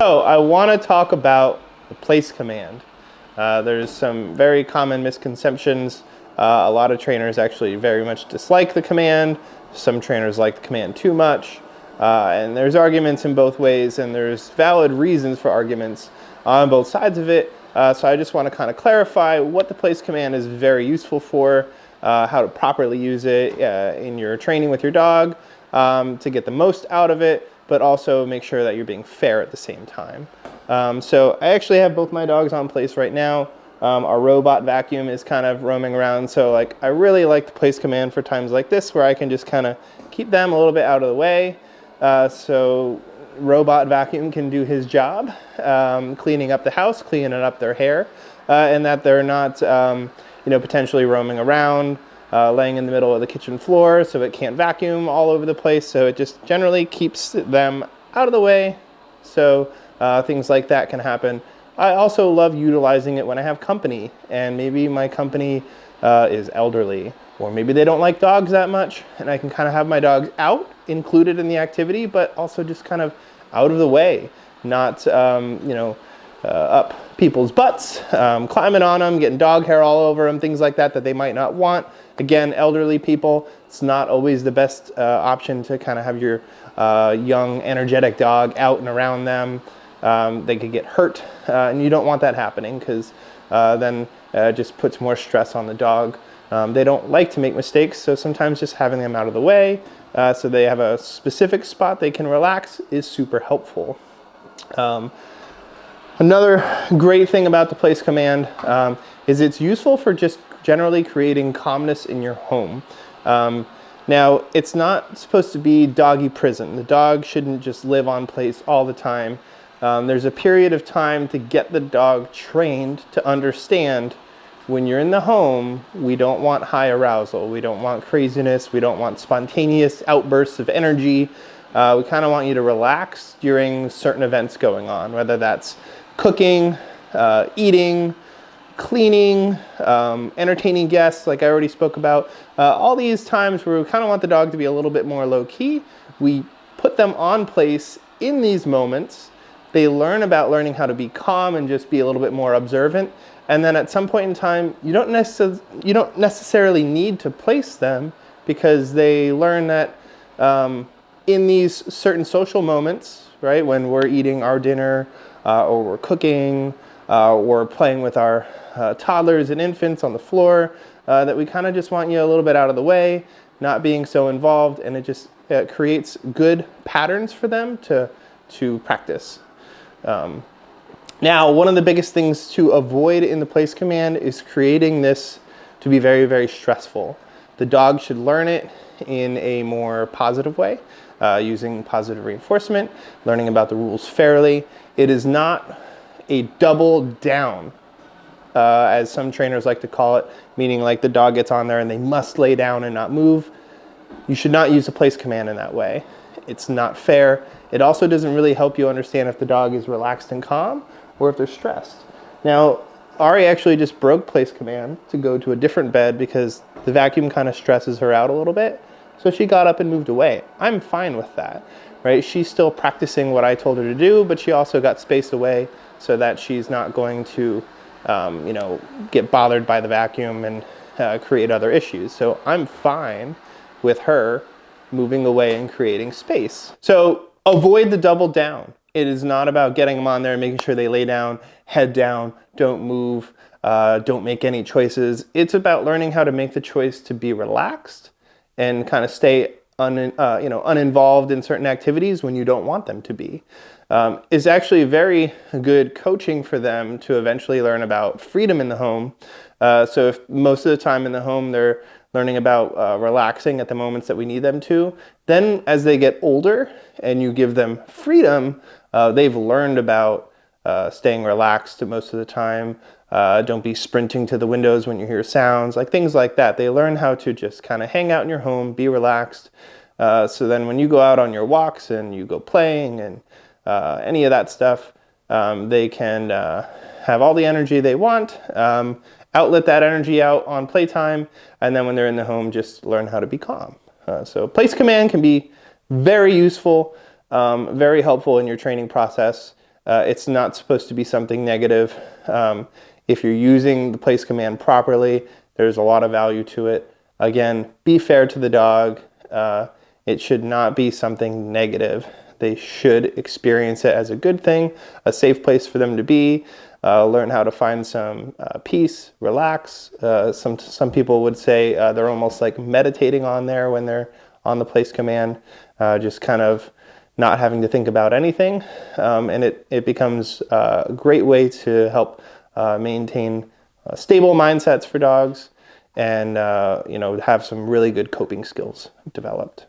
So I want to talk about the place command. There's some very common misconceptions. A lot of trainers actually very much dislike the command. Some trainers like the command too much. And there's arguments in both ways, and there's valid reasons for arguments on both sides of it. So I just want to kind of clarify what the place command is very useful for, how to properly use it in your training with your dog to get the most out of it, but also make sure that you're being fair at the same time. So I actually have both my dogs on place right now. Our robot vacuum is kind of roaming around, so I really like the place command for times like this where I can just kind of keep them a little bit out of the way. So robot vacuum can do his job, cleaning up the house, cleaning up their hair, and that they're not potentially roaming around, laying in the middle of the kitchen floor so it can't vacuum all over the place. So it just generally keeps them out of the way. So things like that can happen. I also love utilizing it when I have company, and maybe my company is elderly, or maybe they don't like dogs that much, and I can kind of have my dogs out, included in the activity, but also just kind of out of the way, not up people's butts, climbing on them, getting dog hair all over them, things like that they might not want. Again, elderly people, it's not always the best option to kind of have your young, energetic dog out and around them. They could get hurt, and you don't want that happening, because then it just puts more stress on the dog. They don't like to make mistakes, so sometimes just having them out of the way so they have a specific spot they can relax is super helpful. Another great thing about the place command is it's useful for just generally creating calmness in your home. Now, it's not supposed to be doggy prison. The dog shouldn't just live on place all the time. There's a period of time to get the dog trained to understand when you're in the home, we don't want high arousal. We don't want craziness. We don't want spontaneous outbursts of energy. We kind of want you to relax during certain events going on, whether that's cooking, eating, cleaning, entertaining guests, like I already spoke about. All these times where we kind of want the dog to be a little bit more low-key, we put them on place in these moments. They learn about learning how to be calm and just be a little bit more observant. And then at some point in time, you don't necessarily need to place them, because they learn that in these certain social moments, right, when we're eating our dinner or we're cooking or playing with our toddlers and infants on the floor, that we kind of just want you a little bit out of the way, not being so involved, and it just creates good patterns for them to practice. Now, one of the biggest things to avoid in the place command is creating this to be very, very stressful. The dog should learn it in a more positive way, using positive reinforcement, learning about the rules fairly. It is not a double down, as some trainers like to call it, meaning like the dog gets on there and they must lay down and not move. You should not use the place command in that way. It's not fair. It also doesn't really help you understand if the dog is relaxed and calm or if they're stressed. Now, Ari actually just broke place command to go to a different bed because the vacuum kind of stresses her out a little bit. So she got up and moved away. I'm fine with that, right? She's still practicing what I told her to do, but she also got spaced away so that she's not going to, get bothered by the vacuum and create other issues. So I'm fine with her moving away and creating space. So avoid the double down. It is not about getting them on there and making sure they lay down, head down, don't move, don't make any choices. It's about learning how to make the choice to be relaxed and kind of stay uninvolved in certain activities when you don't want them to be. Is actually very good coaching for them to eventually learn about freedom in the home. So if most of the time in the home they're learning about relaxing at the moments that we need them to, then as they get older and you give them freedom, they've learned about staying relaxed most of the time. Don't be sprinting to the windows when you hear sounds, like things like that. They learn how to just kind of hang out in your home, be relaxed. So then when you go out on your walks and you go playing and any of that stuff, they can have all the energy they want, outlet that energy out on playtime, and then when they're in the home, just learn how to be calm. So place command can be very useful, very helpful in your training process. It's not supposed to be something negative. If you're using the place command properly, there's a lot of value to it. Again, be fair to the dog. It should not be something negative. They should experience it as a good thing, a safe place for them to be, learn how to find some peace, relax. Some people would say they're almost like meditating on there when they're on the place command, just kind of not having to think about anything. And it becomes a great way to help maintain stable mindsets for dogs and have some really good coping skills developed.